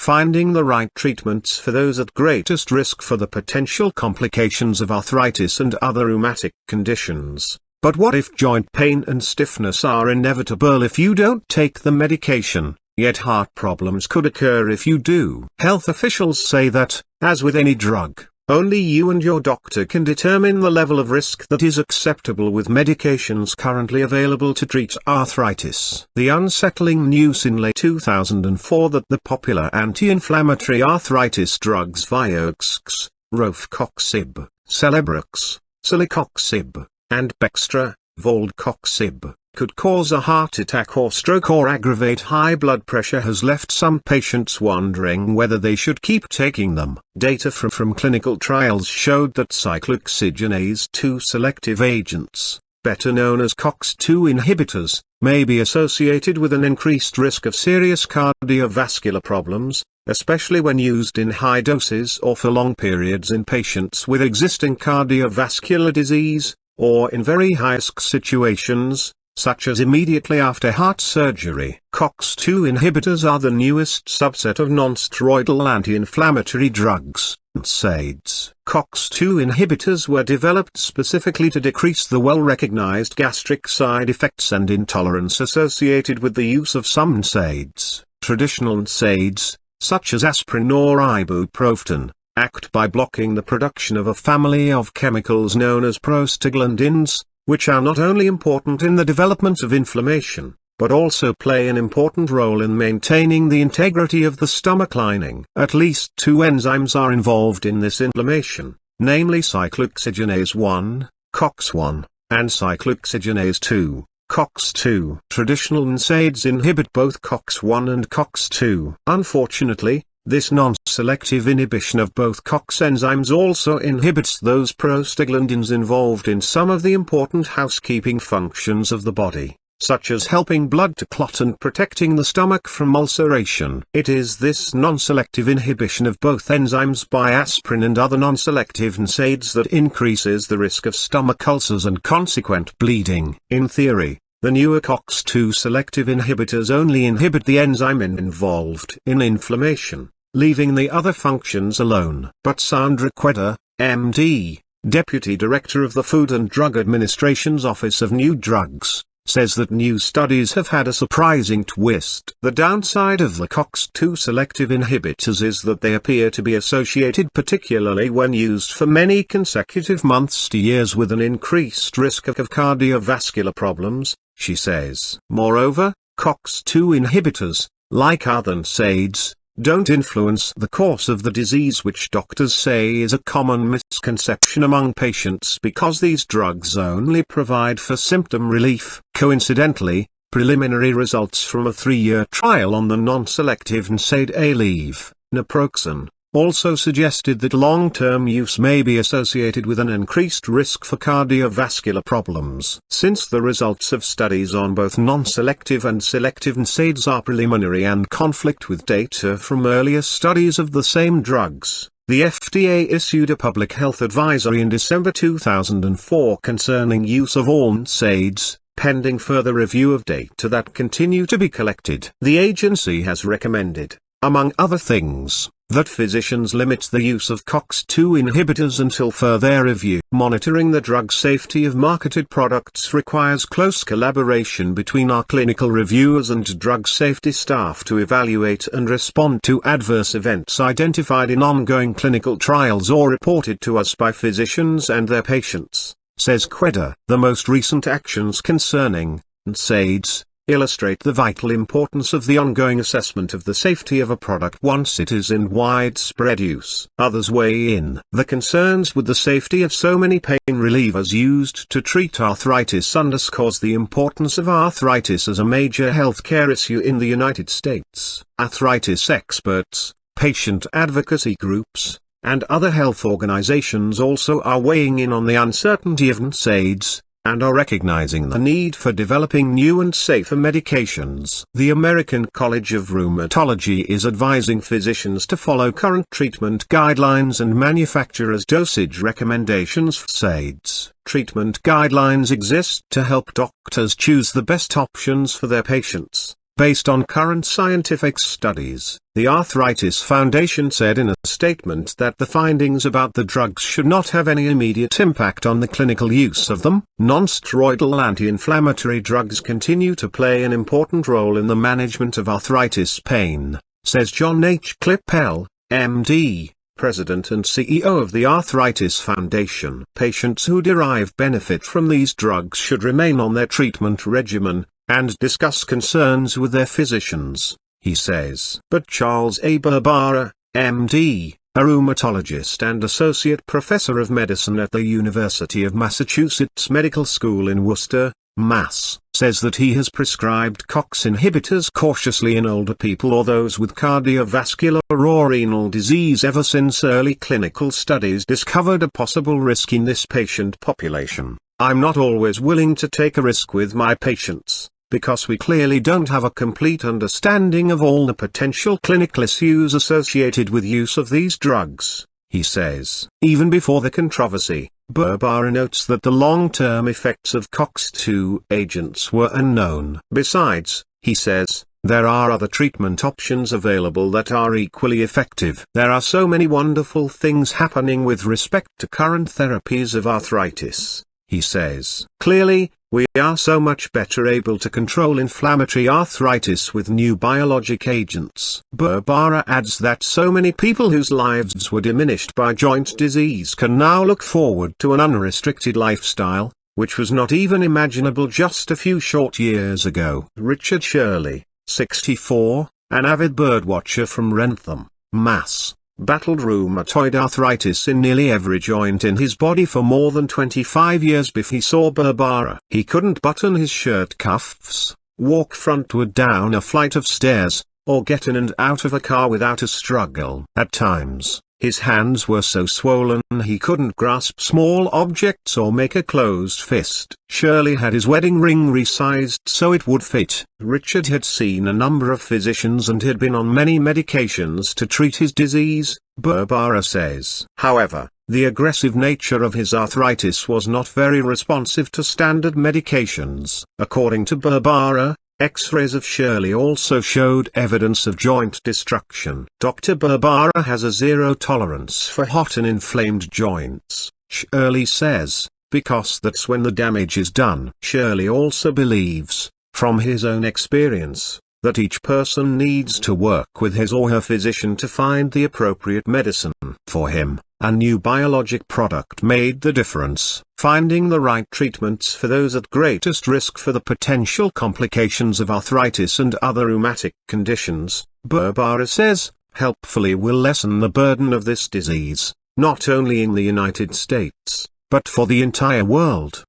finding the right treatments for those at greatest risk for the potential complications of arthritis and other rheumatic conditions. But what if joint pain and stiffness are inevitable if you don't take the medication, yet heart problems could occur if you do? Health officials say that, as with any drug, only you and your doctor can determine the level of risk that is acceptable with medications currently available to treat arthritis. The unsettling news in late 2004 that the popular anti-inflammatory arthritis drugs Vioxx, rofecoxib, Celebrex, celecoxib, and Bextra, valdecoxib, could cause a heart attack or stroke or aggravate high blood pressure has left some patients wondering whether they should keep taking them. Data from clinical trials showed that cyclooxygenase 2 selective agents, better known as COX2 inhibitors, may be associated with an increased risk of serious cardiovascular problems, especially when used in high doses or for long periods in patients with existing cardiovascular disease, or in very high-risk situations, such as immediately after heart surgery. COX2 inhibitors are the newest subset of non-steroidal anti-inflammatory drugs, NSAIDs. COX2 inhibitors were developed specifically to decrease the well-recognized gastric side effects and intolerance associated with the use of some NSAIDs. Traditional NSAIDs, such as aspirin or ibuprofen, act by blocking the production of a family of chemicals known as prostaglandins, which are not only important in the development of inflammation, but also play an important role in maintaining the integrity of the stomach lining. At least two enzymes are involved in this inflammation, namely cyclooxygenase 1, COX1, and cyclooxygenase 2, COX2. Traditional NSAIDs inhibit both COX1 and COX2. Unfortunately, this non-selective inhibition of both COX enzymes also inhibits those prostaglandins involved in some of the important housekeeping functions of the body, such as helping blood to clot and protecting the stomach from ulceration. It is this non-selective inhibition of both enzymes by aspirin and other non-selective NSAIDs that increases the risk of stomach ulcers and consequent bleeding. In theory, the newer COX2 selective inhibitors only inhibit the enzyme involved in inflammation, leaving the other functions alone. But Sandra Quedda, MD, Deputy Director of the Food and Drug Administration's Office of New Drugs, says that new studies have had a surprising twist. The downside of the COX2 selective inhibitors is that they appear to be associated, particularly when used for many consecutive months to years, with an increased risk of cardiovascular problems, she says. Moreover, COX2 inhibitors, like other NSAIDs, don't influence the course of the disease, which doctors say is a common misconception among patients because these drugs only provide for symptom relief. Coincidentally, preliminary results from a 3-year trial on the non-selective NSAID Aleve, naproxen, also suggested that long-term use may be associated with an increased risk for cardiovascular problems. Since the results of studies on both non-selective and selective NSAIDs are preliminary and conflict with data from earlier studies of the same drugs, the FDA issued a public health advisory in December 2004 concerning use of all NSAIDs, pending further review of data that continue to be collected. The agency has recommended, among other things, that physicians limit the use of COX2 inhibitors until further review. Monitoring the drug safety of marketed products requires close collaboration between our clinical reviewers and drug safety staff to evaluate and respond to adverse events identified in ongoing clinical trials or reported to us by physicians and their patients, says Quedda. The most recent actions concerning NSAIDs illustrate the vital importance of the ongoing assessment of the safety of a product once it is in widespread use. Others weigh in. The concerns with the safety of so many pain relievers used to treat arthritis underscores the importance of arthritis as a major healthcare issue in the United States. Arthritis experts, patient advocacy groups, and other health organizations also are weighing in on the uncertainty of NSAIDs, and are recognizing the need for developing new and safer medications. The American College of Rheumatology is advising physicians to follow current treatment guidelines and manufacturers' dosage recommendations for NSAIDs. Treatment guidelines exist to help doctors choose the best options for their patients, based on current scientific studies. The Arthritis Foundation said in a statement that the findings about the drugs should not have any immediate impact on the clinical use of them. Non-steroidal anti-inflammatory drugs continue to play an important role in the management of arthritis pain, says John H. Klippel, MD, President and CEO of the Arthritis Foundation. Patients who derive benefit from these drugs should remain on their treatment regimen, and discuss concerns with their physicians, he says. But Charles A. Barbara, MD, a rheumatologist and associate professor of medicine at the University of Massachusetts Medical School in Worcester, Mass., says that he has prescribed COX inhibitors cautiously in older people or those with cardiovascular or renal disease ever since early clinical studies discovered a possible risk in this patient population. I'm not always willing to take a risk with my patients, because we clearly don't have a complete understanding of all the potential clinical issues associated with use of these drugs, he says. Even before the controversy, Barbara notes that the long-term effects of COX2 agents were unknown. Besides, he says, there are other treatment options available that are equally effective. There are so many wonderful things happening with respect to current therapies of arthritis, he says. Clearly, we are so much better able to control inflammatory arthritis with new biologic agents. Barbara adds that so many people whose lives were diminished by joint disease can now look forward to an unrestricted lifestyle, which was not even imaginable just a few short years ago. Richard Shirley, 64, an avid birdwatcher from Wrentham, Mass., battled rheumatoid arthritis in nearly every joint in his body for more than 25 years before he saw Barbara. He couldn't button his shirt cuffs, walk frontward down a flight of stairs, or get in and out of a car without a struggle. At times, his hands were so swollen he couldn't grasp small objects or make a closed fist. Shirley had his wedding ring resized so it would fit. Richard had seen a number of physicians and had been on many medications to treat his disease, Barbara says. However, the aggressive nature of his arthritis was not very responsive to standard medications. According to Barbara, X-rays of Shirley also showed evidence of joint destruction. Dr. Barbara has a zero tolerance for hot and inflamed joints, Shirley says, because that's when the damage is done. Shirley also believes, from his own experience, that each person needs to work with his or her physician to find the appropriate medicine for him. A new biologic product made the difference. Finding the right treatments for those at greatest risk for the potential complications of arthritis and other rheumatic conditions, Barbara says, helpfully will lessen the burden of this disease, not only in the United States, but for the entire world.